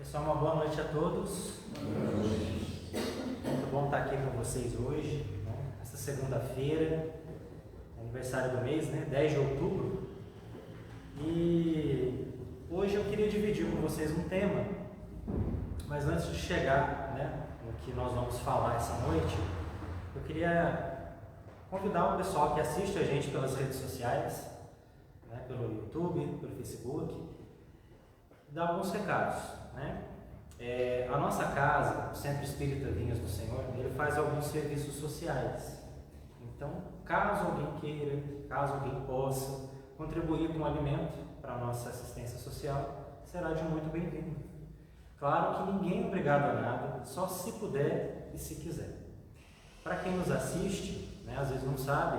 Pessoal, uma boa noite a todos. Muito bom estar aqui com vocês hoje, né? Essa segunda-feira, aniversário do mês, né? 10 de outubro. E hoje eu queria dividir com vocês um tema, mas antes de chegar, né, no que nós vamos falar essa noite, eu queria convidar o pessoal que assiste a gente pelas redes sociais, né, pelo YouTube, pelo Facebook, dar alguns recados, né? A nossa casa, o Centro Espírita Vinhas do Senhor, ele faz alguns serviços sociais. Então, caso alguém queira, caso alguém possa contribuir com alimento para a nossa assistência social, será de muito bem-vindo. Claro que ninguém é obrigado a nada, só se puder e se quiser. Para quem nos assiste, né, às vezes não sabe,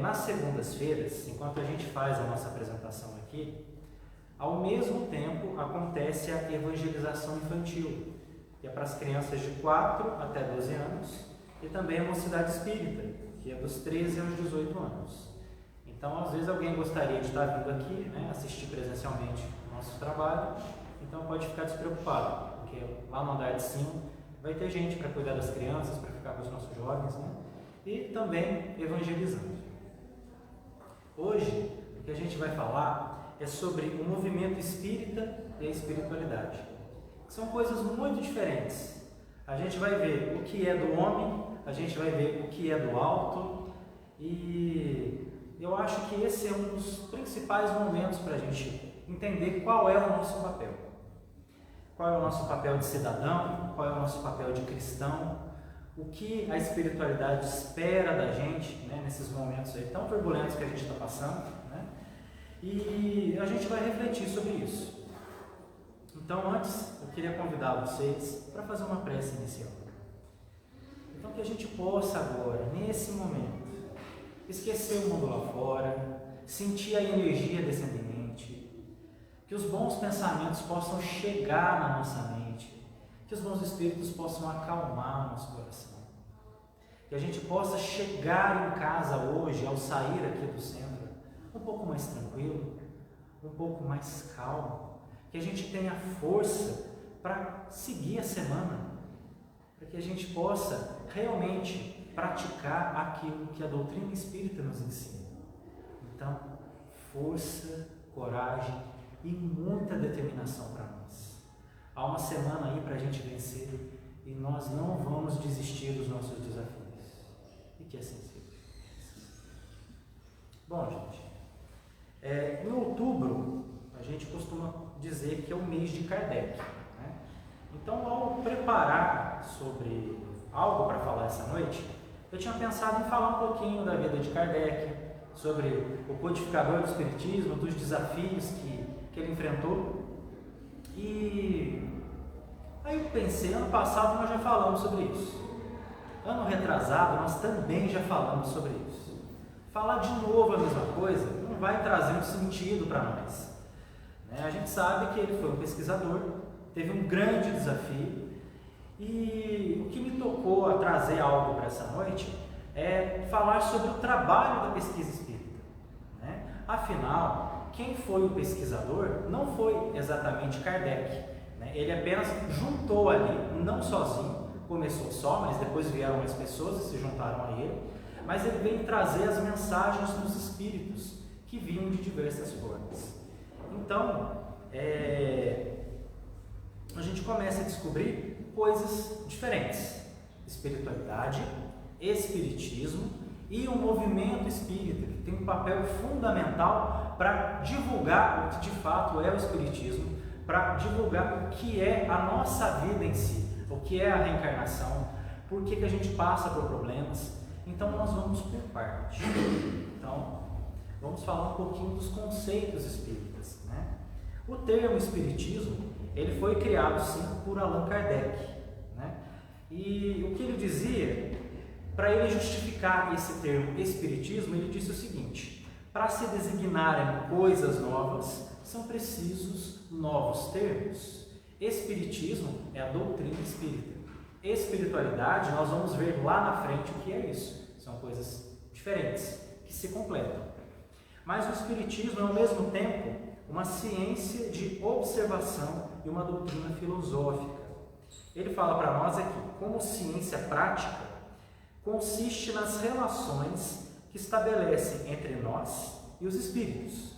nas segundas-feiras, enquanto a gente faz a nossa apresentação aqui, ao mesmo tempo acontece a evangelização infantil, que é para as crianças de 4 até 12 anos, e também a mocidade espírita, que é dos 13 aos 18 anos. Então, às vezes alguém gostaria de estar vindo aqui, né, assistir presencialmente o nosso trabalho, então pode ficar despreocupado, porque lá no andar de cima vai ter gente para cuidar das crianças, para ficar com os nossos jovens, né, e também evangelizando. Hoje, o que a gente vai falar é sobre o movimento espírita e a espiritualidade. São coisas muito diferentes. A gente vai ver o que é do homem, a gente vai ver o que é do alto, e eu acho que esse é um dos principais momentos para a gente entender qual é o nosso papel. Qual é o nosso papel de cidadão, qual é o nosso papel de cristão, o que a espiritualidade espera da gente, né, nesses momentos aí tão turbulentos que a gente está passando. E a gente vai refletir sobre isso. Então, antes, eu queria convidar vocês para fazer uma prece inicial. Então, que a gente possa agora, nesse momento, esquecer o mundo lá fora, sentir a energia descendente, que os bons pensamentos possam chegar na nossa mente, que os bons espíritos possam acalmar o nosso coração, que a gente possa chegar em casa hoje, ao sair aqui do centro, um pouco mais tranquilo, um pouco mais calmo, que a gente tenha força para seguir a semana, para que a gente possa realmente praticar aquilo que a doutrina espírita nos ensina. Então, força, coragem e muita determinação para nós. Há uma semana aí para a gente vencer e nós não vamos desistir dos nossos desafios. E que assim seja. Bom, gente, em outubro, a gente costuma dizer que é o mês de Kardec, né? Então, ao preparar sobre algo para falar essa noite, eu tinha pensado em falar um pouquinho da vida de Kardec, sobre o codificador do Espiritismo, dos desafios que ele enfrentou. E aí eu pensei, ano passado nós já falamos sobre isso. Ano retrasado, nós também já falamos sobre isso. Falar de novo a mesma coisa não vai trazer um sentido para nós. A gente sabe que ele foi um pesquisador, teve um grande desafio, e o que me tocou a trazer algo para essa noite é falar sobre o trabalho da pesquisa espírita. Afinal, quem foi o pesquisador não foi exatamente Kardec. Ele apenas juntou ali, não sozinho, começou só, mas depois vieram mais pessoas e se juntaram a ele. Mas ele veio trazer as mensagens dos espíritos que vinham de diversas formas. Então, a gente começa a descobrir coisas diferentes: espiritualidade, espiritismo e o movimento espírita, que tem um papel fundamental para divulgar o que de fato é o espiritismo, para divulgar o que é a nossa vida em si, o que é a reencarnação, por que a gente passa por problemas. Então, nós vamos por partes. Então, vamos falar um pouquinho dos conceitos espíritas. O termo espiritismo, ele foi criado sim por Allan Kardec. E o que ele dizia, para ele justificar esse termo espiritismo, ele disse o seguinte: para se designarem coisas novas, são precisos novos termos. Espiritismo é a doutrina espírita. Espiritualidade, nós vamos ver lá na frente o que é isso. São coisas diferentes, que se completam. Mas o espiritismo é ao mesmo tempo uma ciência de observação e uma doutrina filosófica. Ele fala para nós aqui, como ciência prática, consiste nas relações que estabelecem entre nós e os espíritos.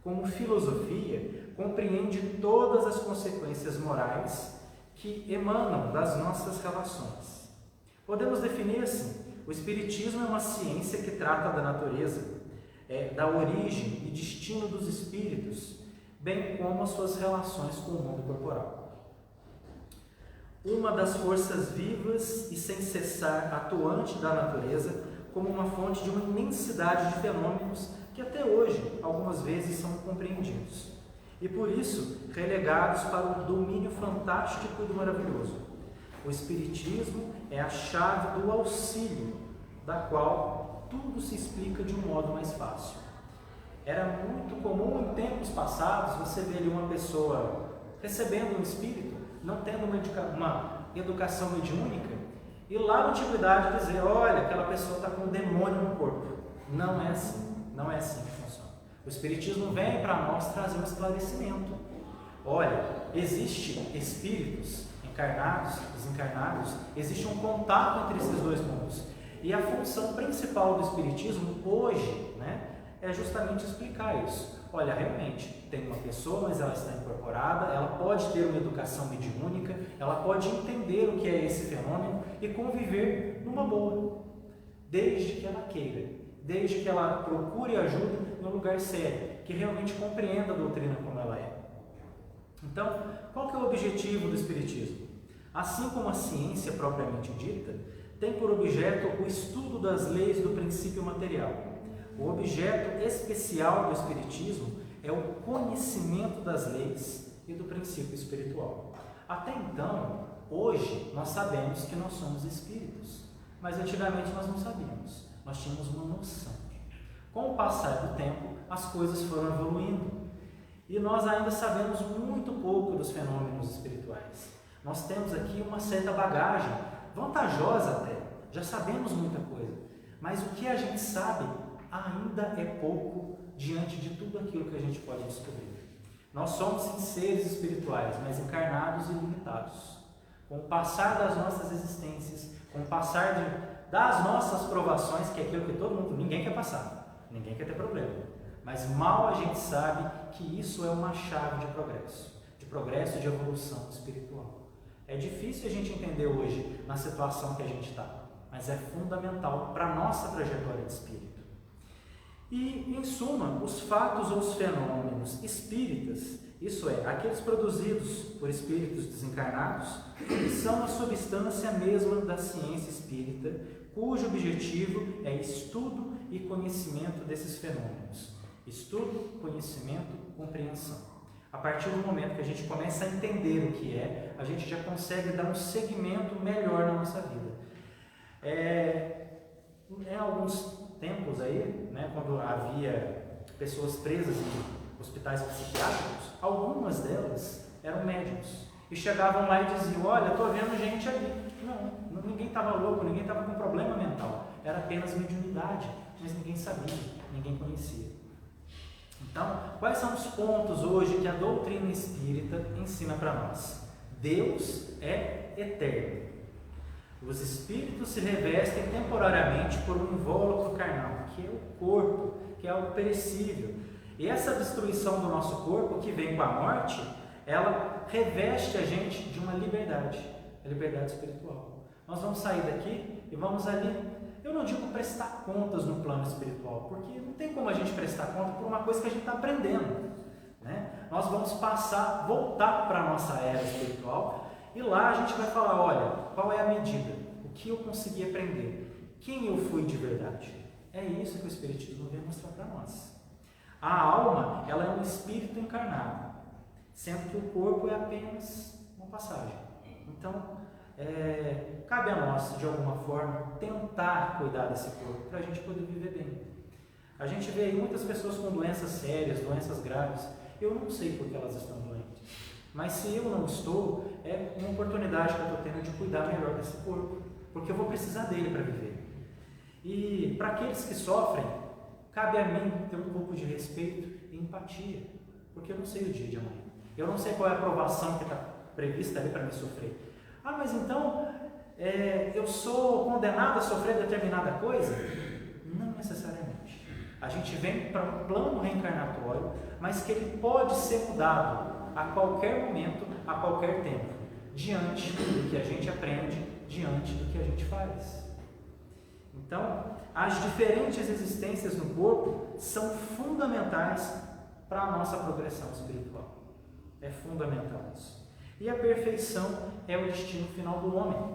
Como filosofia, compreende todas as consequências morais que emanam das nossas relações. Podemos definir assim: o Espiritismo é uma ciência que trata da natureza, da origem e destino dos espíritos, bem como as suas relações com o mundo corporal. Uma das forças vivas e sem cessar atuante da natureza, como uma fonte de uma imensidade de fenômenos que até hoje, algumas vezes, são compreendidos, e por isso relegados para o domínio fantástico e do maravilhoso. O Espiritismo é a chave do auxílio, da qual tudo se explica de um modo mais fácil. Era muito comum em tempos passados você ver ali uma pessoa recebendo um espírito, não tendo uma educação mediúnica, e lá na antiguidade dizer: olha, aquela pessoa está com um demônio no corpo. Não é assim, não é assim que funciona. O Espiritismo vem para nós trazer um esclarecimento. Olha, existem espíritos encarnados, desencarnados, existe um contato entre esses dois mundos. E a função principal do Espiritismo hoje, é justamente explicar isso. Olha, realmente, tem uma pessoa, mas ela está incorporada, ela pode ter uma educação mediúnica, ela pode entender o que é esse fenômeno e conviver numa boa, desde que ela queira, desde que ela procure ajuda no lugar sério, que realmente compreenda a doutrina como ela é. Então, qual que é o objetivo do Espiritismo? Assim como a ciência propriamente dita, tem por objeto o estudo das leis do princípio material. O objeto especial do Espiritismo é o conhecimento das leis e do princípio espiritual. Até então, hoje, nós sabemos que nós somos espíritos, mas antigamente nós não sabíamos, nós tínhamos uma noção. Com o passar do tempo, as coisas foram evoluindo e nós ainda sabemos muito pouco dos fenômenos espirituais. Nós temos aqui uma certa bagagem, vantajosa até, já sabemos muita coisa, mas o que a gente sabe ainda é pouco diante de tudo aquilo que a gente pode descobrir. Nós somos sim seres espirituais, mas encarnados e limitados. Com o passar das nossas existências, com o passar das nossas provações, que é aquilo que todo mundo, ninguém quer passar, ninguém quer ter problema, mas mal a gente sabe que isso é uma chave de progresso e de evolução espiritual. É difícil a gente entender hoje na situação que a gente está, mas é fundamental para a nossa trajetória de espírito. E, em suma, os fatos ou os fenômenos espíritas, isso é, aqueles produzidos por espíritos desencarnados, são a substância mesma da ciência espírita, cujo objetivo é estudo e conhecimento desses fenômenos. Estudo, conhecimento, compreensão. A partir do momento que a gente começa a entender o que é, a gente já consegue dar um segmento melhor na nossa vida. Em alguns tempos aí, quando havia pessoas presas em hospitais psiquiátricos, algumas delas eram médiums e chegavam lá e diziam: olha, estou vendo gente ali. Não, ninguém estava louco, ninguém estava com problema mental, era apenas mediunidade, mas ninguém sabia, ninguém conhecia. Então, quais são os pontos hoje que a doutrina espírita ensina para nós? Deus é eterno. Os espíritos se revestem temporariamente por um invólucro carnal, que é o corpo, que é algo perecível. E essa destruição do nosso corpo, que vem com a morte, ela reveste a gente de uma liberdade, a liberdade espiritual. Nós vamos sair daqui e vamos ali. Eu não digo prestar contas no plano espiritual, porque não tem como a gente prestar conta por uma coisa que a gente está aprendendo. Nós vamos voltar para a nossa era espiritual, e lá a gente vai falar: olha, qual é a medida? O que eu consegui aprender? Quem eu fui de verdade? É isso que o Espiritismo vem mostrar para nós. A alma, ela é um espírito encarnado, sendo que o corpo é apenas uma passagem. Então, cabe a nós, de alguma forma, tentar cuidar desse corpo para a gente poder viver bem. A gente vê aí muitas pessoas com doenças sérias, doenças graves. Eu não sei por que elas estão doentes, mas se eu não estou, é uma oportunidade que eu estou tendo de cuidar melhor desse corpo, porque eu vou precisar dele para viver. E para aqueles que sofrem, cabe a mim ter um pouco de respeito e empatia, porque eu não sei o dia de amanhã. Eu não sei qual é a provação que está prevista ali para me sofrer. Ah, mas então eu sou condenado a sofrer determinada coisa? Não necessariamente. A gente vem para um plano reencarnatório, mas que ele pode ser mudado a qualquer momento, a qualquer tempo, diante do que a gente aprende, diante do que a gente faz. Então, as diferentes existências no corpo são fundamentais para a nossa progressão espiritual. É fundamental isso. E a perfeição é o destino final do homem.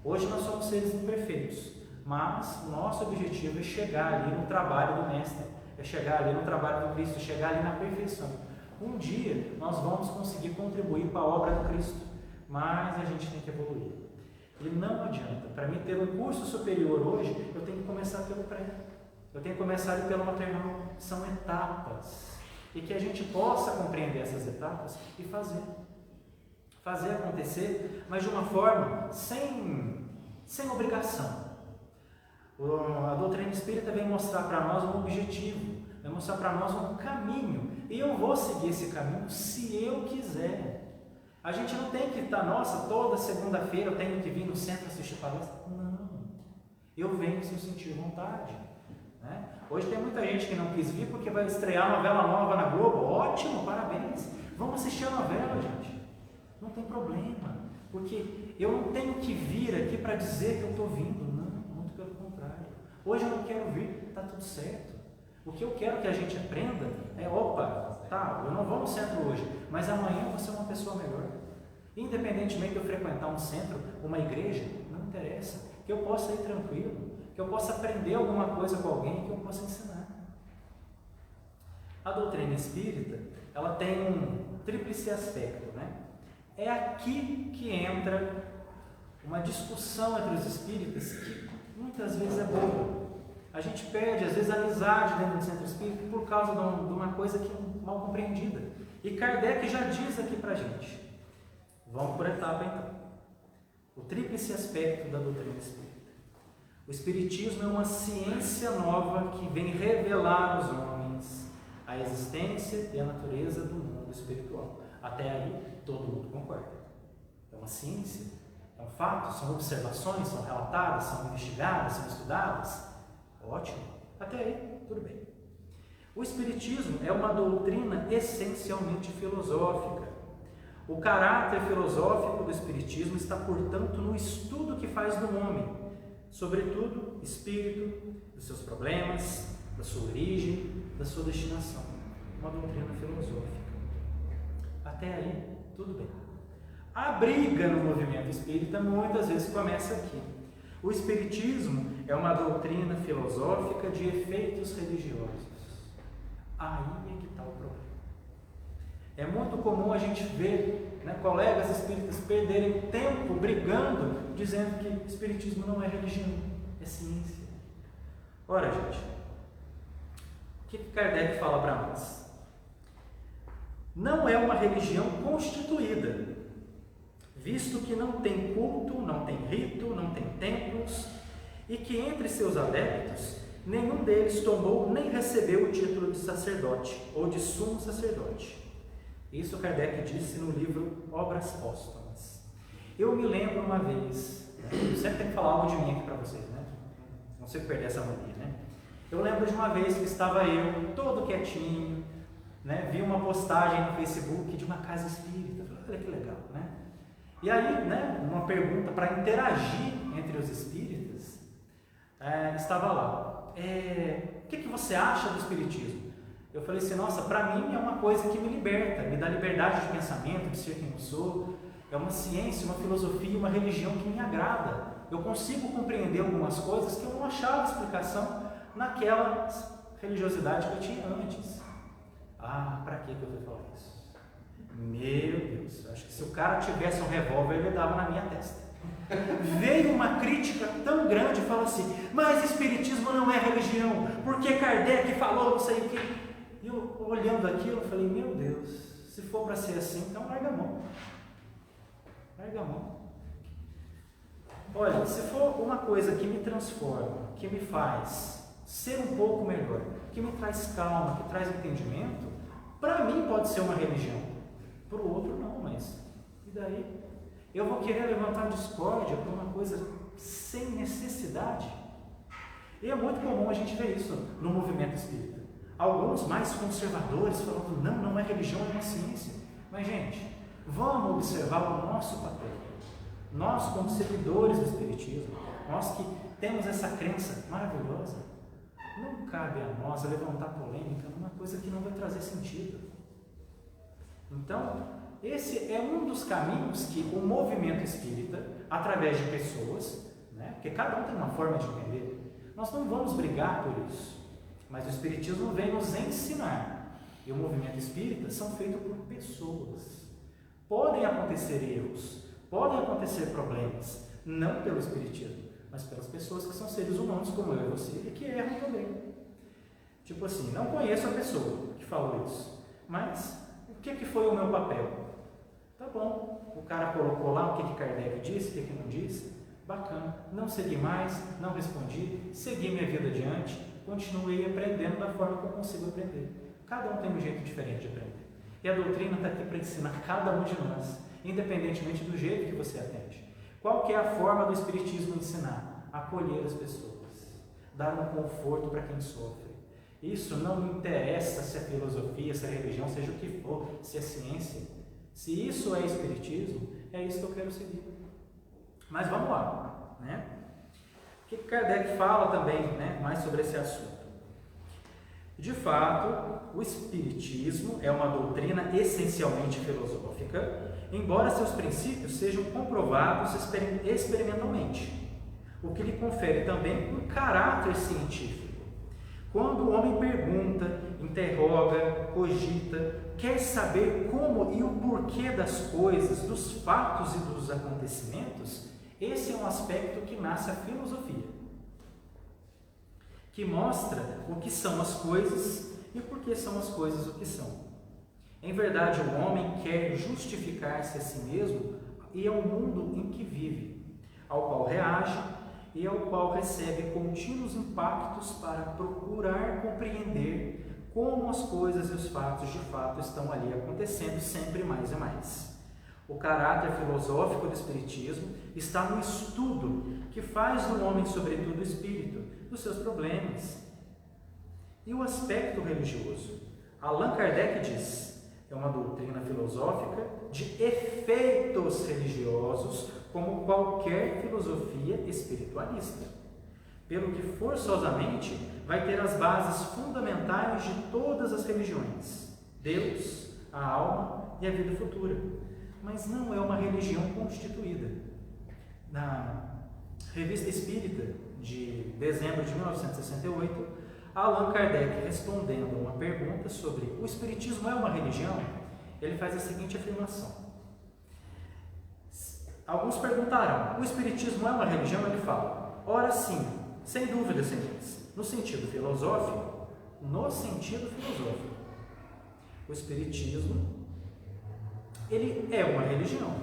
Hoje nós somos seres imperfeitos, mas o nosso objetivo é chegar ali no trabalho do Mestre, é chegar ali no trabalho do Cristo, é chegar ali na perfeição. Um dia nós vamos conseguir contribuir para a obra do Cristo, mas a gente tem que evoluir. E não adianta, para mim ter um curso superior hoje, eu tenho que começar pelo pré, eu tenho que começar pelo maternal. São etapas, e que a gente possa compreender essas etapas e fazer acontecer, mas de uma forma sem obrigação. A doutrina espírita vem mostrar para nós um objetivo, vai mostrar para nós um caminho, e eu vou seguir esse caminho se eu quiser. A gente não tem que estar, nossa, toda segunda-feira eu tenho que vir no centro assistir palestra. Não, eu venho se eu sentir vontade, né? Hoje tem muita gente que não quis vir porque vai estrear novela nova na Globo. Ótimo, parabéns, vamos assistir a novela, gente, não tem problema, porque eu não tenho que vir aqui para dizer que eu estou vindo, não, muito pelo contrário. Hoje eu não quero vir, está tudo certo. O que eu quero que a gente aprenda é, eu não vou no centro hoje, mas amanhã eu vou ser uma pessoa melhor. Independentemente de eu frequentar um centro, uma igreja, não interessa, que eu possa ir tranquilo, que eu possa aprender alguma coisa com alguém, que eu possa ensinar. A doutrina espírita, ela tem um tríplice aspecto, né? É aqui que entra uma discussão entre os espíritas que muitas vezes é boa. A gente perde, às vezes, a amizade dentro do centro espírita por causa de uma coisa que é mal compreendida. E Kardec já diz aqui para a gente. Vamos por etapa, então. O tríplice aspecto da doutrina espírita. O espiritismo é uma ciência nova que vem revelar aos homens a existência e a natureza do mundo espiritual. Até aí, todo mundo concorda. É uma ciência, é um fato, são observações, são relatadas, são investigadas, são estudadas. Ótimo, até aí, tudo bem. O Espiritismo é uma doutrina essencialmente filosófica. O caráter filosófico do Espiritismo está, portanto, no estudo que faz do homem, sobretudo, espírito, dos seus problemas, da sua origem, da sua destinação. Uma doutrina filosófica. Até aí, tudo bem. A briga no movimento espírita muitas vezes começa aqui. O Espiritismo é uma doutrina filosófica de efeitos religiosos. Aí é que está o problema. É muito comum a gente ver, né, colegas espíritas perderem tempo brigando, dizendo que o Espiritismo não é religião, é ciência. Ora, gente, o que Kardec fala para nós? Não é uma religião constituída, visto que não tem culto, não tem rito, não tem templos, e que entre seus adeptos, nenhum deles tomou nem recebeu o título de sacerdote ou de sumo sacerdote. Isso Kardec disse no livro Obras Póstumas. Eu me lembro uma vez, eu sempre tenho que falar algo de mim aqui para vocês, né? Não sei perder essa mania, né? Eu lembro de uma vez que estava eu, todo quietinho, né? Vi uma postagem no Facebook de uma casa espírita. Falei, olha que legal, né? E aí, né, uma pergunta para interagir entre os espíritas, estava lá. O que você acha do espiritismo? Eu falei assim, nossa, para mim é uma coisa que me liberta, me dá liberdade de pensamento, de ser quem eu sou. É uma ciência, uma filosofia, uma religião que me agrada. Eu consigo compreender algumas coisas que eu não achava explicação naquela religiosidade que eu tinha antes. Ah, para que eu fui falar isso? Meu Deus, acho que se o cara tivesse um revólver, ele dava na minha testa. Veio uma crítica tão grande e falou assim, mas espiritismo não é religião, porque Kardec falou não sei o que. E eu, olhando aquilo, eu falei, meu Deus, se for para ser assim, então larga a mão. Larga a mão. Olha, se for uma coisa que me transforma, que me faz ser um pouco melhor, que me traz calma, que traz entendimento, Para mim pode ser uma religião, para o outro não, mas e daí? Eu vou querer levantar discórdia por uma coisa sem necessidade? E é muito comum a gente ver isso no movimento espírita. Alguns mais conservadores falando, não é religião, é uma ciência. Mas, gente, vamos observar o nosso papel. Nós, como seguidores do Espiritismo, nós que temos essa crença maravilhosa, não cabe a nós levantar polêmica numa coisa que não vai trazer sentido. Então, esse é um dos caminhos que o movimento espírita, através de pessoas, né, porque cada um tem uma forma de entender, nós não vamos brigar por isso, mas o Espiritismo vem nos ensinar. E o movimento espírita são feitos por pessoas. Podem acontecer erros, podem acontecer problemas, não pelo Espiritismo, mas pelas pessoas que são seres humanos como eu e você e que erram também. Tipo assim, não conheço a pessoa que falou isso, mas o que foi o meu papel? Tá bom, o cara colocou lá o que Kardec disse, o que não disse, bacana, não segui mais, não respondi, segui minha vida adiante, continuei aprendendo da forma que eu consigo aprender. Cada um tem um jeito diferente de aprender. E a doutrina está aqui para ensinar cada um de nós, independentemente do jeito que você atende. Qual que é a forma do Espiritismo ensinar? Acolher as pessoas, dar um conforto para quem sofre. Isso não me interessa se é filosofia, se é religião, seja o que for, se é ciência. Se isso é Espiritismo, é isso que eu quero seguir. Mas vamos lá, né? O que Kardec fala também, né, mais sobre esse assunto? De fato, o Espiritismo é uma doutrina essencialmente filosófica, embora seus princípios sejam comprovados experimentalmente, o que lhe confere também um caráter científico. Quando o homem pergunta, interroga, cogita, quer saber como e o porquê das coisas, dos fatos e dos acontecimentos, esse é um aspecto que nasce a filosofia, que mostra o que são as coisas e por que são as coisas o que são. Em verdade, o homem quer justificar-se a si mesmo e ao mundo em que vive, ao qual reage e ao qual recebe contínuos impactos para procurar compreender como as coisas e os fatos de fato estão ali acontecendo sempre mais e mais. O caráter filosófico do Espiritismo está no estudo que faz do homem, sobretudo o espírito, dos seus problemas. E o aspecto religioso? Allan Kardec diz, é uma doutrina filosófica de efeitos religiosos, como qualquer filosofia espiritualista, pelo que forçosamente vai ter as bases fundamentais de todas as religiões: Deus, a alma e a vida futura. Mas não é uma religião constituída. Na Revista Espírita, de dezembro de 1968, Allan Kardec, respondendo a uma pergunta sobre o Espiritismo é uma religião, ele faz a seguinte afirmação. Alguns perguntaram, o Espiritismo é uma religião? Ele fala, ora sim, sem dúvida, senhores, no sentido filosófico, o Espiritismo, ele é uma religião,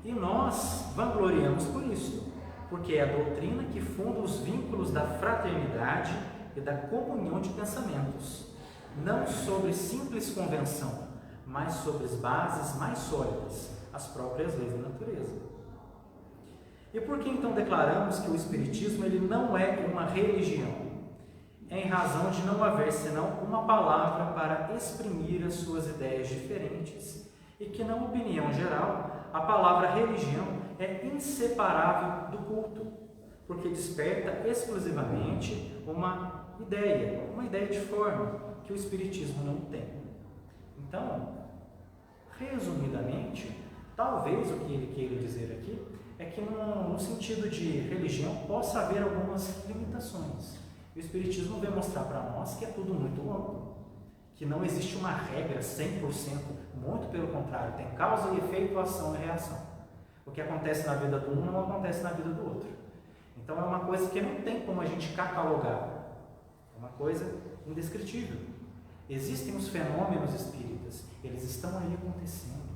e nós vangloriamos por isso, porque é a doutrina que funda os vínculos da fraternidade e da comunhão de pensamentos, não sobre simples convenção, mas sobre as bases mais sólidas, as próprias leis da natureza. E por que então declaramos que o Espiritismo ele não é uma religião? Em razão de não haver senão uma palavra para exprimir as suas ideias diferentes, e que, na opinião geral, a palavra religião é inseparável do culto, porque desperta exclusivamente uma ideia de forma que o Espiritismo não tem. Então, resumidamente, talvez o que ele queira dizer aqui é que no sentido de religião possa haver algumas limitações. O Espiritismo vem mostrar para nós que é tudo muito amplo, que não existe uma regra 100%, muito pelo contrário, tem causa e efeito, ação e reação. O que acontece na vida do um não acontece na vida do outro. Então é uma coisa que não tem como a gente catalogar, é uma coisa indescritível. Existem os fenômenos espíritas, eles estão aí acontecendo,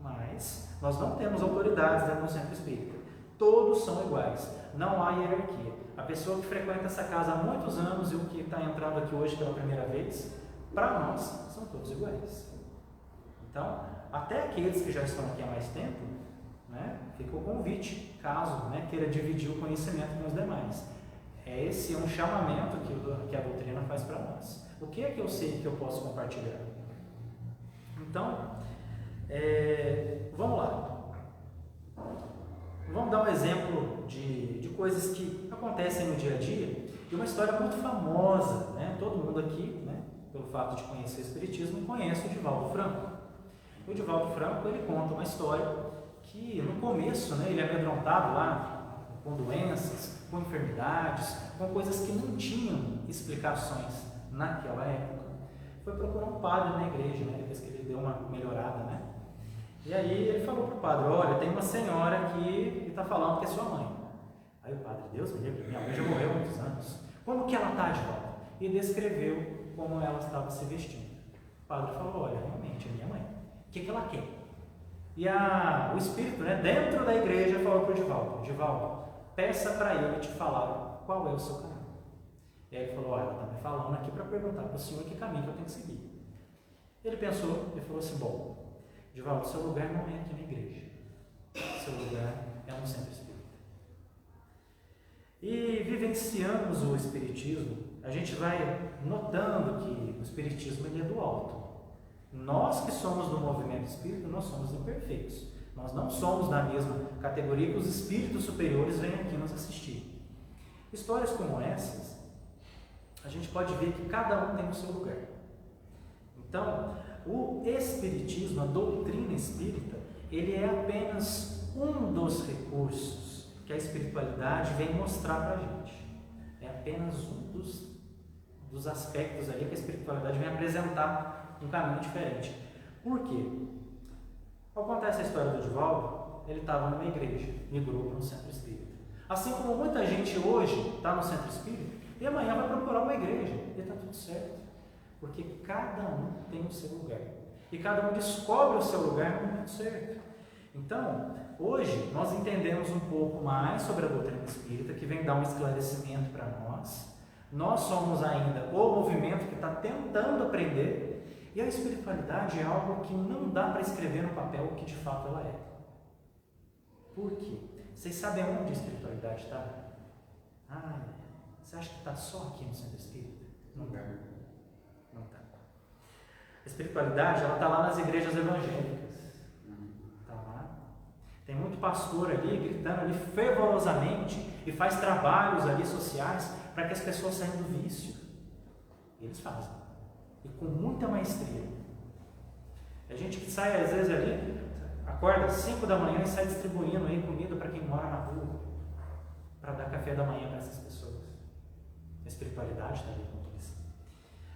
mas nós não temos autoridades dentro do centro espírita. Todos são iguais, não há hierarquia. A pessoa que frequenta essa casa há muitos anos e o que está entrando aqui hoje pela primeira vez, para nós são todos iguais. Então, até aqueles que já estão aqui há mais tempo, né, fica o convite, caso, né, queira dividir o conhecimento com os demais. Esse é um chamamento que a doutrina faz para nós. O que é que eu sei que eu posso compartilhar? Então, vamos lá. Vamos dar um exemplo de coisas que acontecem no dia a dia, e uma história muito famosa, né? Todo mundo aqui, né, pelo fato de conhecer o Espiritismo, conhece o Divaldo Franco. O Divaldo Franco, ele conta uma história que no começo, né, ele é amedrontado lá com doenças, com enfermidades, com coisas que não tinham explicações naquela época. Foi procurar um padre na igreja, né, depois que ele deu uma melhorada, né? E aí ele falou para o padre: olha, tem uma senhora aqui que está falando que é sua mãe. Aí o padre: Deus me livre, minha mãe já morreu há muitos anos. Como que ela está de volta? E descreveu como ela estava se vestindo. O padre falou: olha, realmente é minha mãe. O que ela quer? E o espírito, né, dentro da igreja, falou para o Divaldo: Divaldo, peça para ele te falar qual é o seu caminho. E aí ele falou: olha, ela está me falando aqui para perguntar para o senhor que caminho que eu tenho que seguir. Ele pensou e falou assim: bom, Divaldo, seu lugar não é aqui na igreja, seu lugar é no centro espírita. E vivenciamos o espiritismo, a gente vai notando que o espiritismo ele é do alto. Nós que somos do movimento espírita, nós somos imperfeitos. Nós não somos da mesma categoria que os espíritos superiores vêm aqui nos assistir. Histórias como essas, a gente pode ver que cada um tem o seu lugar. Então, o espiritismo, a doutrina espírita, ele é apenas um dos recursos que a espiritualidade vem mostrar para a gente. É apenas um dos aspectos ali que a espiritualidade vem apresentar um caminho diferente. Por quê? Ao contar essa história do Divaldo, ele estava numa igreja, migrou para um centro espírita. Assim como muita gente hoje está no centro espírita e amanhã vai procurar uma igreja, e está tudo certo. Porque cada um tem o seu lugar. E cada um descobre o seu lugar no momento certo. Então, hoje, nós entendemos um pouco mais sobre a doutrina espírita, que vem dar um esclarecimento para nós. Nós somos ainda o movimento que está tentando aprender. E a espiritualidade é algo que não dá para escrever no papel o que de fato ela é. Por quê? Vocês sabem onde a espiritualidade está? Você acha que está só aqui no centro espírita? Não está. Não está. A espiritualidade, ela está lá nas igrejas evangélicas. Está lá. Tem muito pastor ali gritando ali fervorosamente e faz trabalhos ali sociais para que as pessoas saiam do vício. Eles fazem. E com muita maestria. A gente que sai às vezes ali, acorda às 5 da manhã e sai distribuindo aí comida para quem mora na rua, para dar café da manhã para essas pessoas. A espiritualidade está ali com isso.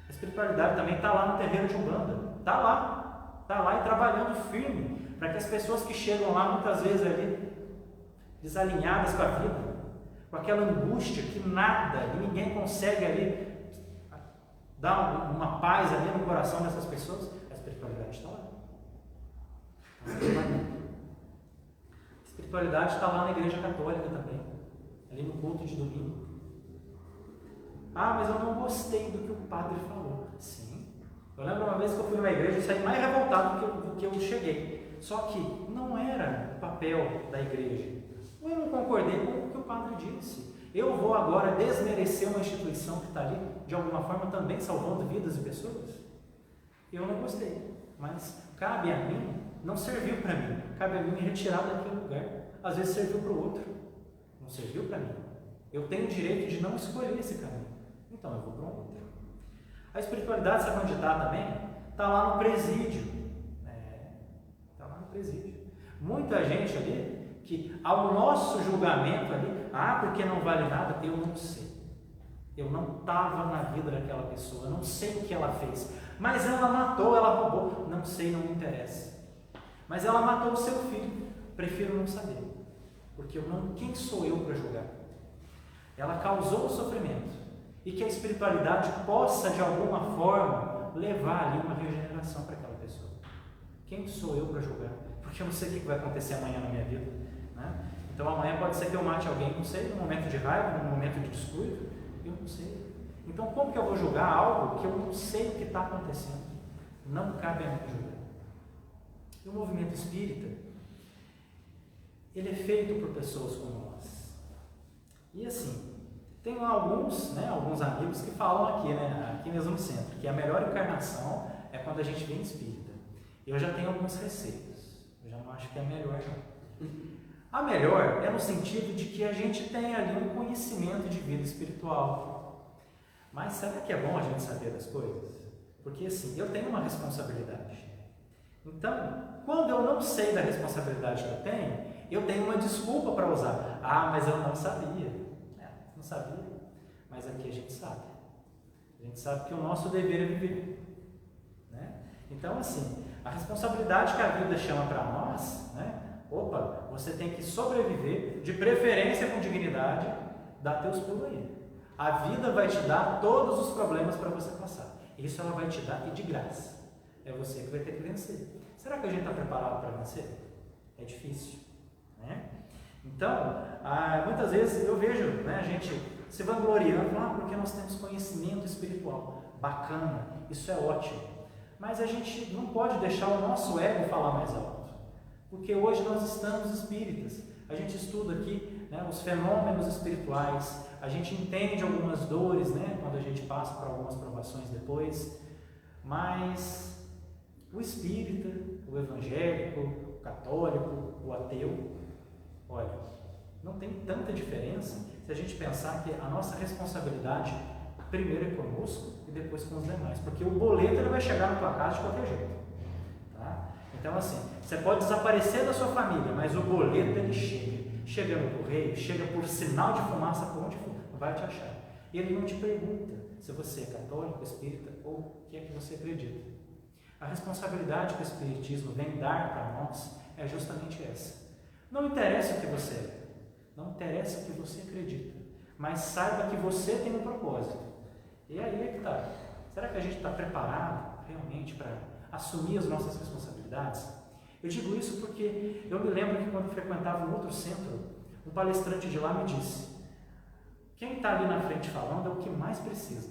A espiritualidade também está lá no terreiro de Umbanda. Está lá e trabalhando firme para que as pessoas que chegam lá muitas vezes ali desalinhadas com a vida, com aquela angústia que nada e ninguém consegue ali dar uma paz ali no coração dessas pessoas, a espiritualidade está lá. A espiritualidade está lá na igreja católica também, ali no culto de domingo. Mas eu não gostei do que o padre falou. Sim. Eu lembro uma vez que eu fui numa igreja e saí mais revoltado do que eu cheguei. Só que não era o papel da igreja. Eu não concordei com o que o padre disse. Eu vou agora desmerecer uma instituição que está ali, de alguma forma também salvando vidas de pessoas? Eu não gostei. Mas cabe a mim, não serviu para mim. Cabe a mim me retirar daquele lugar. Às vezes serviu para o outro. Não serviu para mim. Eu tenho o direito de não escolher esse caminho. Então eu vou para um outro. A espiritualidade, sabe onde está também? Está lá no presídio. Está lá no presídio. Muita gente ali, que ao nosso julgamento ali, porque não vale nada, eu não sei. Eu não estava na vida daquela pessoa, eu não sei o que ela fez. Mas ela matou, ela roubou, não sei, não me interessa. Mas ela matou o seu filho, prefiro não saber. Porque quem sou eu para julgar? Ela causou o sofrimento. E que a espiritualidade possa, de alguma forma, levar ali uma regeneração para aquela pessoa. Quem sou eu para julgar? Porque eu não sei o que vai acontecer amanhã na minha vida. Né? Então amanhã pode ser que eu mate alguém, não sei, num momento de raiva, num momento de descuido, eu não sei. Então, como que eu vou julgar algo que eu não sei o que está acontecendo? Não cabe a mim julgar. E o movimento espírita, ele é feito por pessoas como nós. E assim, tem alguns amigos que falam aqui mesmo no centro, que a melhor encarnação é quando a gente vem espírita. Eu já tenho alguns receios. Eu já não acho que é a melhor, não. A melhor é no sentido de que a gente tem ali um conhecimento de vida espiritual. Mas será que é bom a gente saber das coisas? Porque assim, eu tenho uma responsabilidade. Então, quando eu não sei da responsabilidade que eu tenho uma desculpa para usar. Ah, mas eu não sabia. Não sabia. Mas aqui a gente sabe. A gente sabe que o nosso dever é viver. Né? Então, assim, a responsabilidade que a vida chama para nós, né? Opa, você tem que sobreviver, de preferência com dignidade, dá teus pulos aí. A vida vai te dar todos os problemas para você passar. Isso ela vai te dar e de graça. É você que vai ter que vencer. Será que a gente está preparado para vencer? É difícil. Né? Então, muitas vezes eu vejo a gente se vangloriando, porque nós temos conhecimento espiritual. Bacana, isso é ótimo. Mas a gente não pode deixar o nosso ego falar mais alto. Porque hoje nós estamos espíritas. A gente estuda aqui os fenômenos espirituais, a gente entende algumas dores, quando a gente passa por algumas provações depois, mas o espírita, o evangélico, o católico, o ateu, olha, não tem tanta diferença se a gente pensar que a nossa responsabilidade primeiro é conosco e depois com os demais, porque o boleto ele vai chegar na tua casa de qualquer jeito. Tá? Então assim, você pode desaparecer da sua família, mas o boleto ele chega no correio, chega por sinal de fumaça por onde for, vai te achar. E ele não te pergunta se você é católico, espírita ou o que é que você acredita. A responsabilidade que o espiritismo vem dar para nós é justamente essa. Não interessa o que você é, não interessa o que você acredita, mas saiba que você tem um propósito. E aí é que está. Será que a gente está preparado realmente para assumir as nossas responsabilidades? Eu digo isso porque eu me lembro que quando frequentava um outro centro, um palestrante de lá me disse: quem está ali na frente falando é o que mais precisa.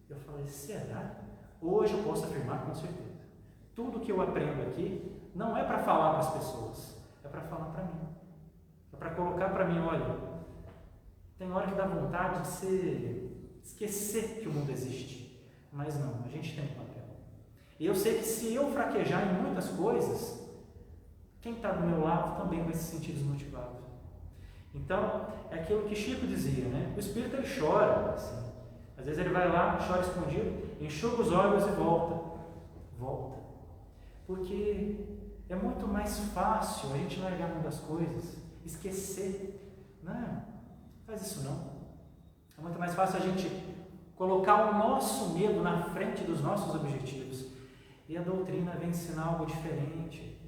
Eu falei: será? Hoje eu posso afirmar com certeza. Tudo que eu aprendo aqui não é para falar para as pessoas, é para falar para mim. É para colocar para mim, olha, tem hora que dá vontade de você esquecer que o mundo existe. Mas não, a gente tem um papel. E eu sei que se eu fraquejar em muitas coisas, quem está do meu lado também vai se sentir desmotivado. Então, é aquilo que Chico dizia, O espírito ele chora, assim. Às vezes ele vai lá, chora escondido, enxuga os olhos e volta. Volta. Porque é muito mais fácil a gente largar mão das coisas, esquecer. Não, faz isso não. É muito mais fácil a gente colocar o nosso medo na frente dos nossos objetivos. E a doutrina vem ensinar algo diferente,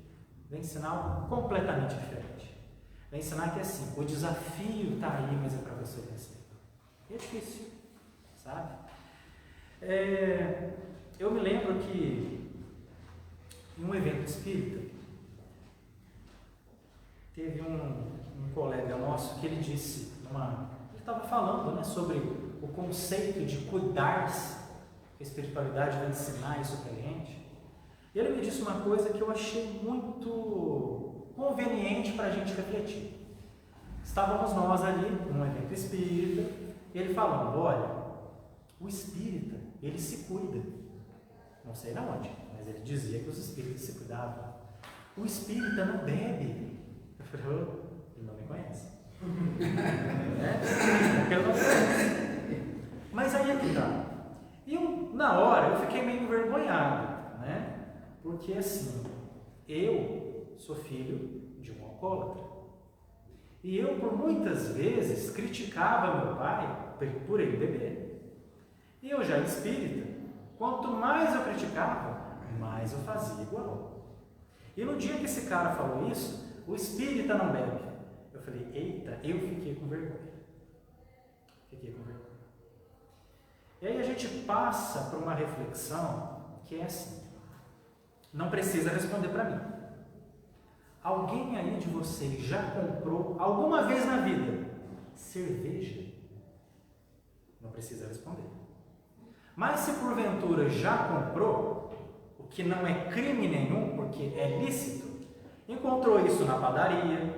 vem ensinar algo completamente diferente. Vem ensinar que assim, o desafio está aí, mas é para você vencer. E é difícil, sabe? Eu me lembro que em um evento espírita, teve um colega nosso que ele disse, ele estava falando sobre o conceito de cuidar-se, que a espiritualidade vai ensinar isso para a gente. E ele me disse uma coisa que eu achei muito conveniente para a gente refletir. Estávamos nós ali, num evento espírita, e ele falando: olha, o espírita, ele se cuida. Não sei de onde, mas ele dizia que os espíritas se cuidavam. O espírita não bebe. Eu falei: ele não me conhece. Porque eu não conheço. Mas aí é que tá. E na hora eu fiquei meio envergonhado, porque assim, eu sou filho de um alcoólatra. E eu por muitas vezes criticava meu pai por ele beber. E eu já espírita, quanto mais eu criticava, mais eu fazia igual. E no dia que esse cara falou isso, o espírita não bebe. Eu falei: eita, eu fiquei com vergonha. E aí a gente passa por uma reflexão que é assim: não precisa responder para mim. Alguém aí de vocês já comprou alguma vez na vida cerveja? Não precisa responder. Mas se porventura já comprou, o que não é crime nenhum, porque é lícito, encontrou isso na padaria,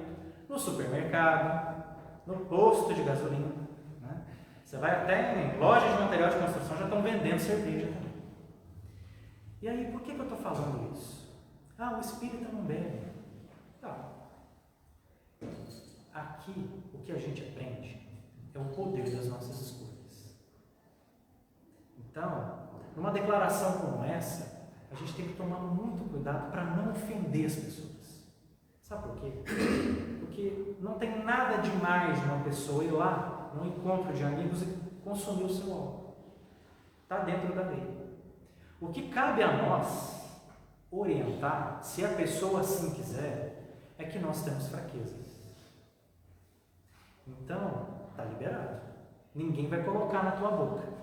no supermercado, no posto de gasolina, né? Você vai até em lojas de material de construção, já estão vendendo cerveja também. E aí, por que eu estou falando isso? O espírita não bebe. Tá. Aqui, o que a gente aprende é o poder das nossas escolhas. Então, numa declaração como essa, a gente tem que tomar muito cuidado para não ofender as pessoas. Sabe por quê? Porque não tem nada demais de uma pessoa ir lá, num encontro de amigos, e consumir o seu álcool. Está dentro da lei. O que cabe a nós orientar, se a pessoa assim quiser, é que nós temos fraquezas. Então, está liberado. Ninguém vai colocar na tua boca.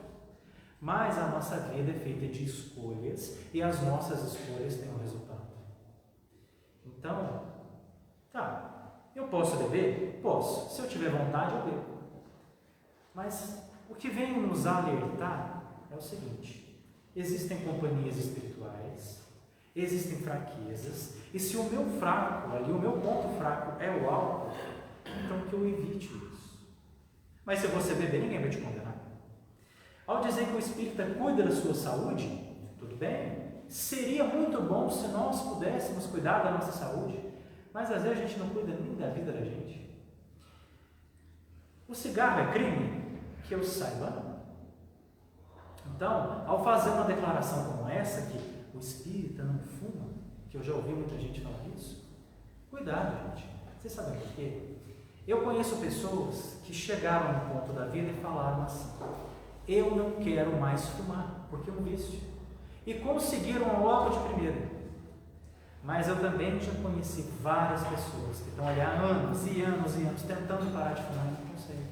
Mas a nossa vida é feita de escolhas e as nossas escolhas têm um resultado. Então, eu posso beber? Posso. Se eu tiver vontade, eu bebo. Mas o que vem nos alertar é o seguinte: existem companhias espirituais, existem fraquezas, e se o meu fraco, ali o meu ponto fraco é o álcool, então que eu evite isso. Mas se você beber, ninguém vai te condenar. Ao dizer que o espírita cuida da sua saúde, tudo bem, seria muito bom se nós pudéssemos cuidar da nossa saúde, mas às vezes a gente não cuida nem da vida da gente. O cigarro é crime? Que eu saiba, não. Então, ao fazer uma declaração como essa, que o espírita não fuma, que eu já ouvi muita gente falar isso, cuidado, gente. Vocês sabem por quê? Eu conheço pessoas que chegaram no ponto da vida e falaram assim: eu não quero mais fumar, porque é um vício. E conseguiram logo de primeira. Mas eu também já conheci várias pessoas que estão ali há anos e anos e anos tentando parar de fumar e não conseguem.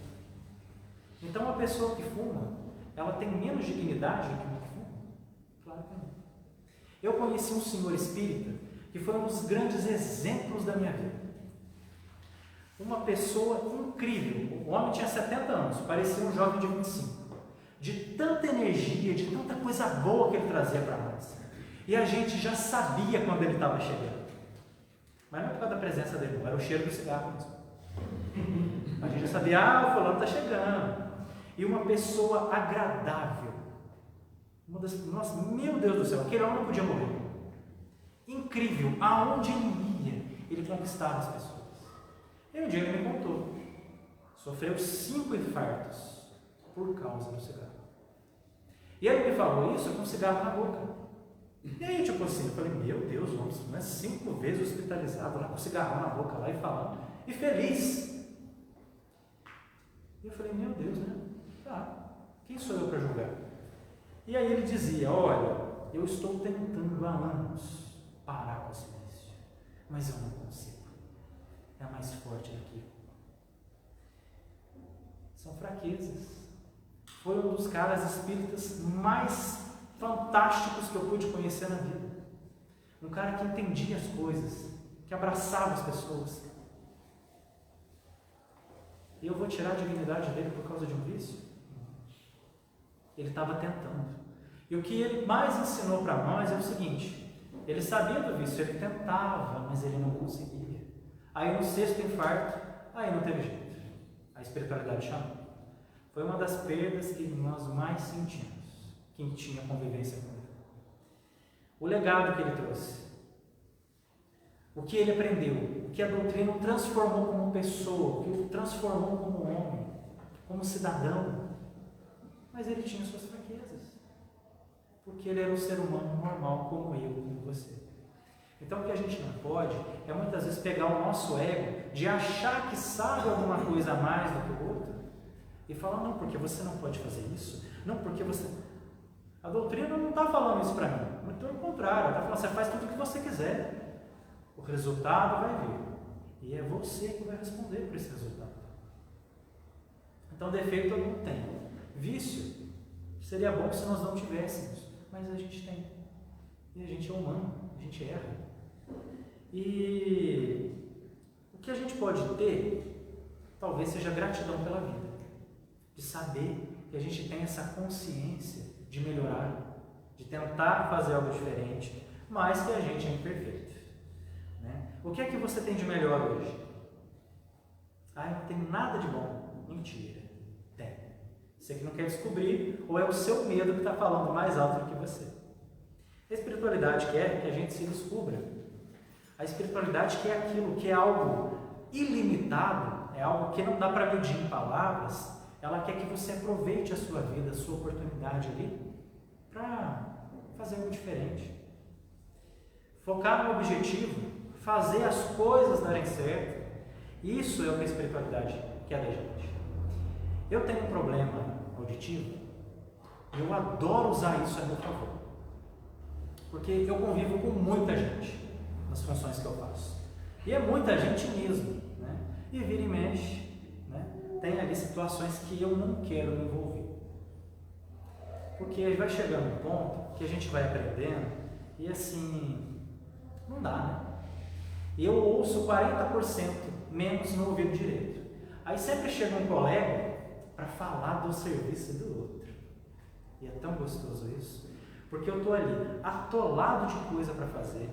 Então, uma pessoa que fuma, ela tem menos dignidade do que uma que fuma? Claro que não. Eu conheci um senhor espírita que foi um dos grandes exemplos da minha vida. Uma pessoa incrível. O homem tinha 70 anos, parecia um jovem de 25. De tanta energia, de tanta coisa boa que ele trazia para nós. E a gente já sabia quando ele estava chegando. Mas não é por causa da presença dele, não, era o cheiro do cigarro mesmo. A gente já sabia, o fulano está chegando. E uma pessoa agradável. Nossa, meu Deus do céu, aquele homem não podia morrer. Incrível, aonde ele ia, ele conquistava as pessoas. E um dia ele me contou, sofreu 5 infartos por causa do cigarro. E ele me falou isso com um cigarro na boca. E aí, tipo assim, eu falei, meu Deus, vamos, não é 5 vezes hospitalizado, lá com o cigarrão na boca, lá e falando, e feliz. E eu falei, meu Deus, né? Quem sou eu para julgar? E aí ele dizia, olha, eu estou tentando há anos parar com esse vício, mas eu não consigo. É mais forte aqui. São fraquezas. Foi um dos caras espíritas mais fantásticos que eu pude conhecer na vida. Um cara que entendia as coisas, que abraçava as pessoas. E eu vou tirar a dignidade dele por causa de um vício? Ele estava tentando. E o que ele mais ensinou para nós é o seguinte: ele sabia do vício, ele tentava, mas ele não conseguia. Aí no 6º infarto, aí não teve jeito. A espiritualidade chamou. Foi uma das perdas que nós mais sentimos, quem tinha convivência com ele. O legado que ele trouxe, o que ele aprendeu, o que a doutrina o transformou como pessoa, o que o transformou como homem, como cidadão. Mas ele tinha suas fraquezas, porque ele era um ser humano normal como eu, como você. Então o que a gente não pode é muitas vezes pegar o nosso ego de achar que sabe alguma coisa a mais do que o outro e falar, não, porque você não pode fazer isso, não, porque você... A doutrina não está falando isso para mim, muito pelo contrário, ela está falando, você faz tudo o que você quiser, o resultado vai vir, e é você que vai responder por esse resultado. Então defeito todo mundo tem, vício seria bom se nós não tivéssemos, mas a gente tem, e a gente é humano, a gente erra. E o que a gente pode ter, talvez seja gratidão pela vida, de saber que a gente tem essa consciência de melhorar, de tentar fazer algo diferente, mas que a gente é imperfeito. Né? O que é que você tem de melhor hoje? Ah, não tem nada de bom. Mentira. Tem. Você que não quer descobrir, ou é o seu medo que está falando mais alto do que você. A espiritualidade quer que a gente se descubra. A espiritualidade quer aquilo que é algo ilimitado, é algo que não dá para medir em palavras. Ela quer que você aproveite a sua vida, a sua oportunidade ali, para fazer algo diferente. Focar no objetivo, fazer as coisas darem certo. Isso é o que a espiritualidade quer da gente. Eu tenho um problema auditivo e eu adoro usar isso a meu favor. Porque eu convivo com muita gente nas funções que eu faço. E é muita gente mesmo, né? E vira e mexe, né? Tem ali situações que eu não quero me envolver. Porque vai chegando um ponto que a gente vai aprendendo e assim, não dá, né? Eu ouço 40% menos no ouvido direito. Aí sempre chega um colega para falar do serviço do outro. E é tão gostoso isso. Porque eu estou ali, atolado de coisa para fazer,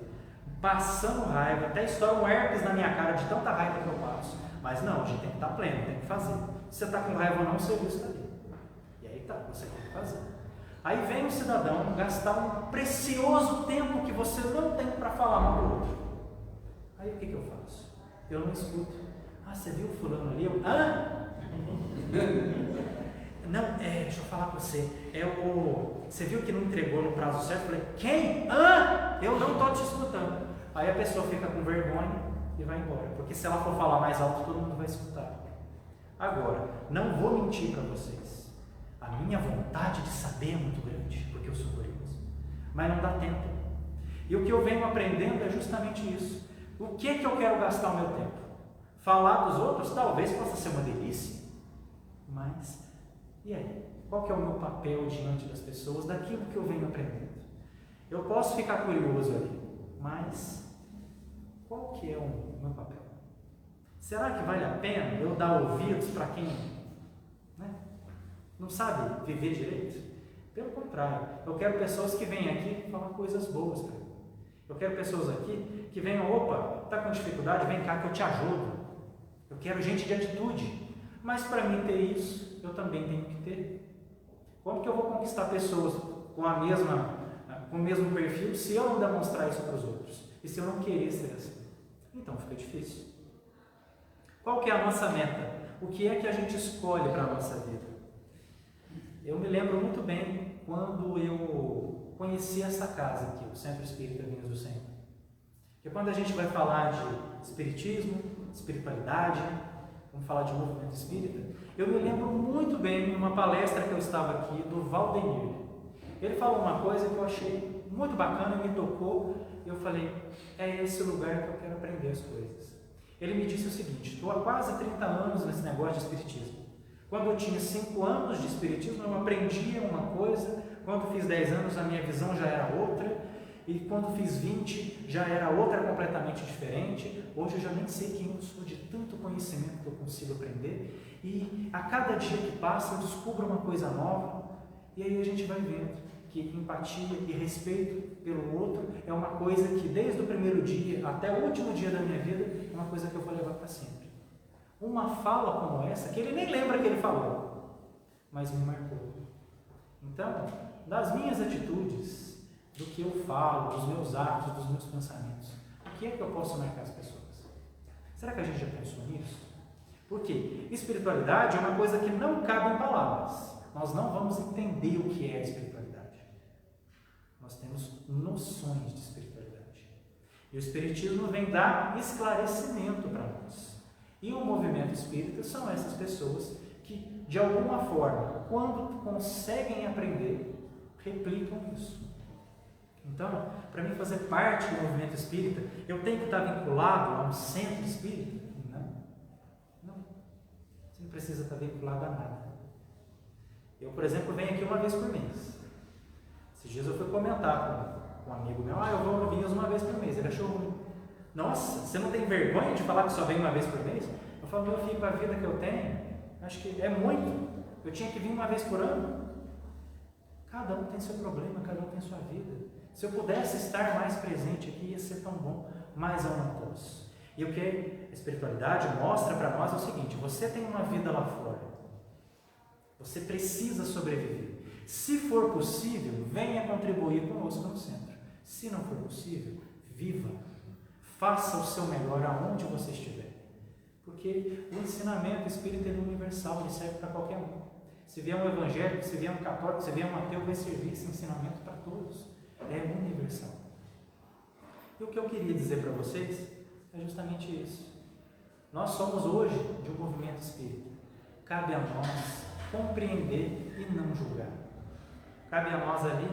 passando raiva, até estoura um herpes na minha cara de tanta raiva que eu passo. Mas não, a gente tem que estar pleno, tem que fazer. Se você está com raiva ou não, o serviço está ali. E aí tá, você tem que fazer. Aí vem um cidadão gastar um precioso tempo que você não tem para falar um para o outro. Aí o que eu faço? Eu não escuto. Ah, você viu o fulano ali? Eu, não, deixa eu falar com você. Você viu que não entregou no prazo certo? Eu falei, quem? Eu não estou te escutando. Aí a pessoa fica com vergonha e vai embora. Porque se ela for falar mais alto, todo mundo vai escutar. Agora, não vou mentir para vocês. A minha vontade de saber é muito grande, porque eu sou curioso. Mas não dá tempo. E o que eu venho aprendendo é justamente isso. O que eu quero gastar o meu tempo? Falar dos outros talvez possa ser uma delícia. Mas, e aí? Qual que é o meu papel diante das pessoas, daquilo que eu venho aprendendo? Eu posso ficar curioso ali, mas qual que é o meu papel? Será que vale a pena eu dar ouvidos para quem não sabe viver direito? Pelo contrário, eu quero pessoas que venham aqui falar coisas boas para mim. Eu quero pessoas aqui que venham, opa, está com dificuldade? Vem cá que eu te ajudo. Eu quero gente de atitude. Mas para mim ter isso, eu também tenho que ter. Como que eu vou conquistar pessoas com o mesmo perfil se eu não demonstrar isso para os outros? E se eu não querer ser assim? Então fica difícil. Qual que é a nossa meta? O que é que a gente escolhe para a nossa vida? Eu me lembro muito bem quando eu conheci essa casa aqui, o Centro Espírita Vinhos do Senhor. Porque quando a gente vai falar de espiritismo, espiritualidade, vamos falar de movimento espírita, eu me lembro muito bem de uma palestra que eu estava aqui, do Valdemir. Ele falou uma coisa que eu achei muito bacana, me tocou, e eu falei, é esse o lugar que eu quero aprender as coisas. Ele me disse o seguinte, estou há quase 30 anos nesse negócio de espiritismo. Quando eu tinha 5 anos de espiritismo, eu aprendia uma coisa, quando fiz 10 anos a minha visão já era outra, e quando fiz 20 já era outra completamente diferente. Hoje eu já nem sei quem eu sou de tanto conhecimento que eu consigo aprender, e a cada dia que passa eu descubro uma coisa nova, e aí a gente vai vendo que empatia e respeito pelo outro é uma coisa que desde o primeiro dia até o último dia da minha vida é uma coisa que eu vou levar para sempre. Uma fala como essa, que ele nem lembra que ele falou, mas me marcou. Então, das minhas atitudes, do que eu falo, dos meus atos, dos meus pensamentos, o que é que eu posso marcar as pessoas? Será que a gente já pensou nisso? Porque espiritualidade é uma coisa que não cabe em palavras. Nós não vamos entender o que é espiritualidade. Nós temos noções de espiritualidade. E o espiritismo vem dar esclarecimento para nós. E o movimento espírita são essas pessoas que, de alguma forma, quando conseguem aprender, replicam isso. Então, para mim fazer parte do movimento espírita, eu tenho que estar vinculado a um centro espírita? Não. Você não precisa estar vinculado a nada. Eu, por exemplo, venho aqui uma vez por mês. Esses dias eu fui comentar com um amigo meu, eu vou no Vinhos uma vez por mês. Ele achou ruim. Nossa, você não tem vergonha de falar que só vem uma vez por mês? Eu falo, meu filho, com a vida que eu tenho, acho que é muito. Eu tinha que vir uma vez por ano. Cada um tem seu problema, cada um tem sua vida. Se eu pudesse estar mais presente aqui, ia ser tão bom, mas eu não posso. E o que a espiritualidade mostra para nós é o seguinte: você tem uma vida lá fora, você precisa sobreviver. Se for possível, venha contribuir conosco no centro. Se não for possível, viva, faça o seu melhor aonde você estiver. Porque o ensinamento espírita é universal, ele serve para qualquer um. Se vier um evangélico, se vier um católico, se vier um ateu, vai servir esse ensinamento para todos. É universal. E o que eu queria dizer para vocês é justamente isso. Nós somos hoje de um movimento espírita. Cabe a nós compreender e não julgar. Cabe a nós ali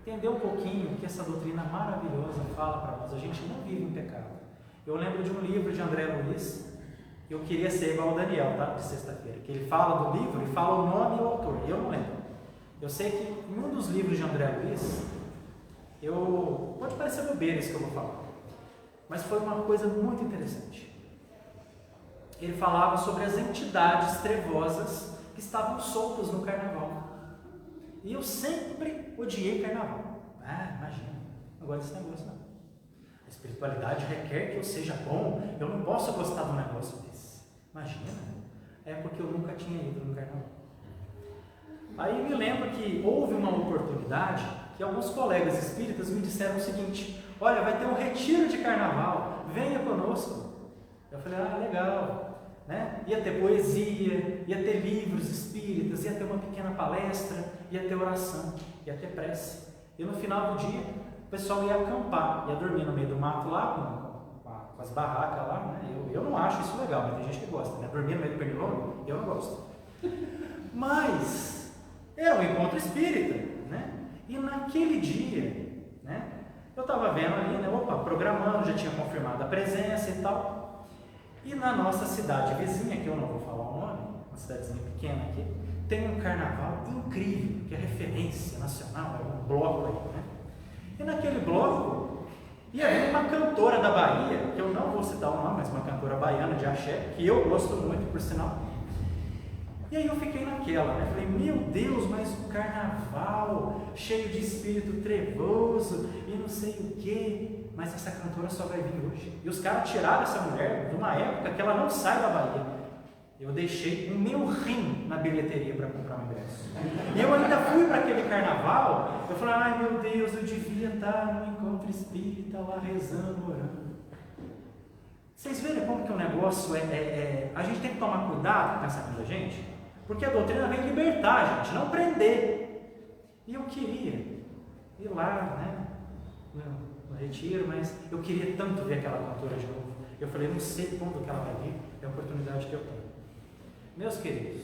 entender um pouquinho o que essa doutrina maravilhosa fala para nós. A gente não vive em pecado. Eu lembro de um livro de André Luiz. Eu queria ser igual ao Daniel, tá? De sexta-feira. Que ele fala do livro e fala o nome e o autor. Eu não lembro. Eu sei que em um dos livros de André Luiz, pode parecer bobeira isso que eu vou falar, mas foi uma coisa muito interessante. Ele falava sobre as entidades trevosas que estavam soltas no carnaval. E eu sempre odiei carnaval. Imagina, não gosto desse negócio não. A espiritualidade requer que eu seja bom, eu não posso gostar de um negócio desse. Imagina, é porque eu nunca tinha ido no carnaval. Aí me lembro que houve uma oportunidade que alguns colegas espíritas me disseram o seguinte: olha, vai ter um retiro de carnaval, venha conosco. Eu falei, legal. Né? Ia ter poesia, ia ter livros espíritas, ia ter uma pequena palestra, ia ter oração, ia ter prece. E no final do dia, o pessoal ia acampar, ia dormir no meio do mato lá, com as barracas lá. Né? Eu não acho isso legal, mas tem gente que gosta. Né? Dormir no meio do pernilongo, eu não gosto. Mas era um encontro espírita. Né? E naquele dia, né, eu estava vendo ali, né, programando, já tinha confirmado a presença e tal. E na nossa cidade vizinha, que eu não vou falar o nome, uma cidadezinha pequena aqui, tem um carnaval incrível, que é referência nacional, é um bloco aí, né? E naquele bloco ia haver uma cantora da Bahia, que eu não vou citar o nome, mas uma cantora baiana de axé, que eu gosto muito, por sinal. E aí eu fiquei naquela, né? Falei, meu Deus, mas um carnaval cheio de espírito trevoso e não sei o quê. Mas essa cantora só vai vir hoje. E os caras tiraram essa mulher de uma época que ela não sai da Bahia. Eu deixei o meu rim na bilheteria para comprar um ingresso. E eu ainda fui para aquele carnaval. Eu falei, ai meu Deus, eu devia estar no encontro espírita lá rezando, orando. Vocês verem como que o negócio a gente tem que tomar cuidado com essa coisa da gente, porque a doutrina vem libertar a gente, não prender. E eu queria ir lá, né, no retiro, mas eu queria tanto ver aquela cantora de novo. Eu falei, não sei quando que ela vai vir, é a oportunidade que eu tenho. Meus queridos,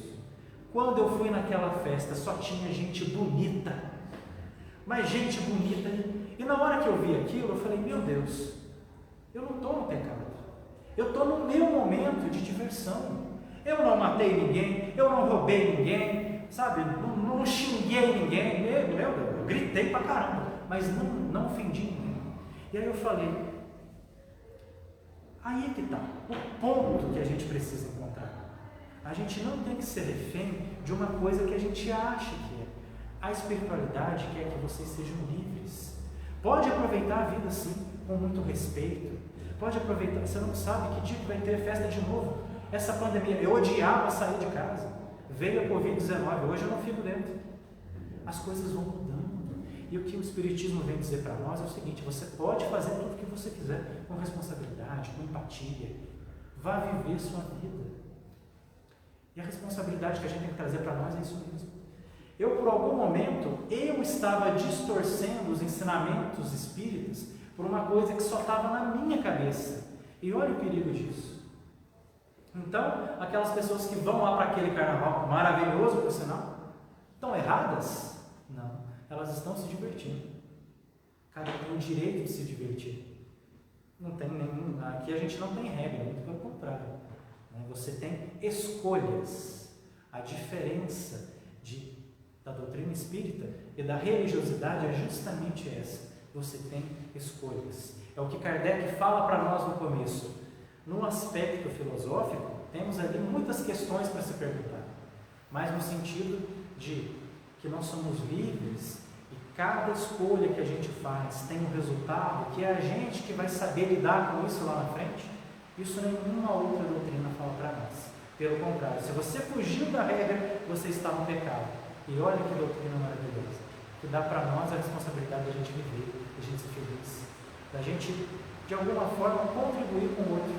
quando eu fui naquela festa, só tinha gente bonita, mas gente bonita. E na hora que eu vi aquilo, eu falei, meu Deus, eu não estou no pecado. Eu estou no meu momento de diversão. Eu não matei ninguém, eu não roubei ninguém, sabe? Não xinguei ninguém. Meu Deus, eu gritei pra caramba, mas não ofendi ninguém. E aí eu falei, aí é que está o ponto que a gente precisa encontrar. A gente não tem que ser refém de uma coisa que a gente acha que é. A espiritualidade quer que vocês sejam livres. Pode aproveitar a vida sim, com muito respeito. Pode aproveitar, você não sabe que dia que vai ter festa de novo. Essa pandemia, eu odiava sair de casa. Veio a Covid-19, hoje eu não fico dentro. As coisas vão mudando. E o que o Espiritismo vem dizer para nós é o seguinte: você pode fazer tudo o que você quiser, com responsabilidade, com empatia. Vá viver sua vida. E a responsabilidade que a gente tem que trazer para nós é isso mesmo. Eu, por algum momento, eu estava distorcendo os ensinamentos espíritas por uma coisa que só estava na minha cabeça. E olha o perigo disso. Então, aquelas pessoas que vão lá para aquele carnaval maravilhoso, por sinal, estão erradas? Não, elas estão se divertindo. Cada um tem o direito de se divertir. Não tem nenhum, aqui a gente não tem regra, muito pelo contrário. Você tem escolhas. A diferença da doutrina espírita e da religiosidade é justamente essa. Você tem escolhas. É o que Kardec fala para nós no começo. No aspecto filosófico, temos ali muitas questões para se perguntar, mas no sentido de que nós somos livres e cada escolha que a gente faz tem um resultado, que é a gente que vai saber lidar com isso lá na frente, isso nenhuma outra doutrina fala para nós. Pelo contrário, se você fugiu da regra, você está no pecado. E olha que doutrina maravilhosa, que dá para nós a responsabilidade da gente viver, da gente ser feliz, da gente, de alguma forma, contribuir com o outro.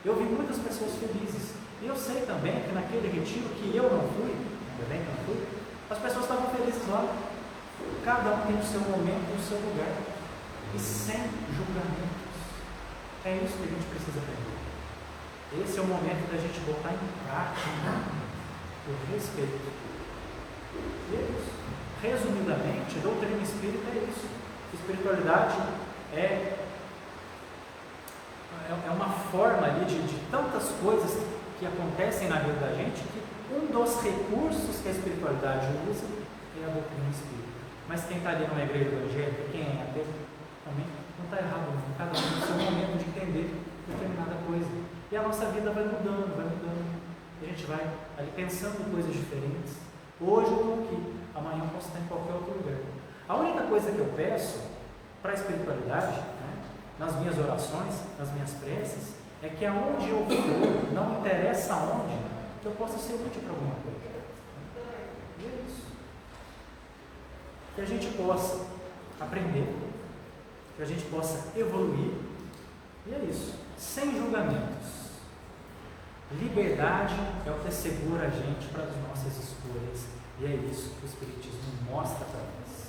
Eu vi muitas pessoas felizes, e eu sei também que naquele retiro que eu não fui, ainda bem que eu não fui, as pessoas estavam felizes lá. Cada um tem o seu momento e o seu lugar, e sem julgamentos. É isso que a gente precisa aprender. Esse é o momento da gente botar em prática o respeito. E é isso. Resumidamente, a doutrina espírita é isso. Espiritualidade é uma forma ali de tantas coisas que acontecem na vida da gente, que um dos recursos que a espiritualidade usa é a doutrina espírita. Mas quem está ali numa igreja evangélica, quem é ateu, também não está errado, não. Cada um tem o seu momento de entender determinada coisa. E a nossa vida vai mudando, vai mudando. E a gente vai ali pensando em coisas diferentes. Hoje eu estou aqui, amanhã eu posso estar em qualquer outro lugar. A única coisa que eu peço para a espiritualidade, né, nas minhas orações, nas minhas preces, é que aonde eu for, não interessa aonde, que eu possa ser útil para alguma coisa. E é isso. Que a gente possa aprender, que a gente possa evoluir, e é isso, sem julgamentos. Liberdade é o que assegura a gente para as nossas escolhas, e é isso que o Espiritismo mostra para nós.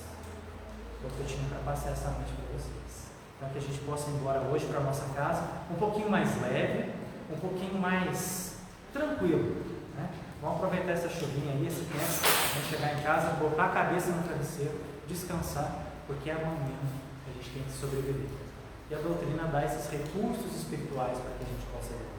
Então eu tinha para passar essa noite para vocês. Então que a gente possa ir embora hoje para a nossa casa um pouquinho mais leve, um pouquinho mais tranquilo, né? Vamos aproveitar essa chuvinha aí, esse tempo, vamos chegar em casa, botar a cabeça no travesseiro, descansar, porque é amanhã que a gente tem que sobreviver. E a doutrina dá esses recursos espirituais para que a gente possa viver.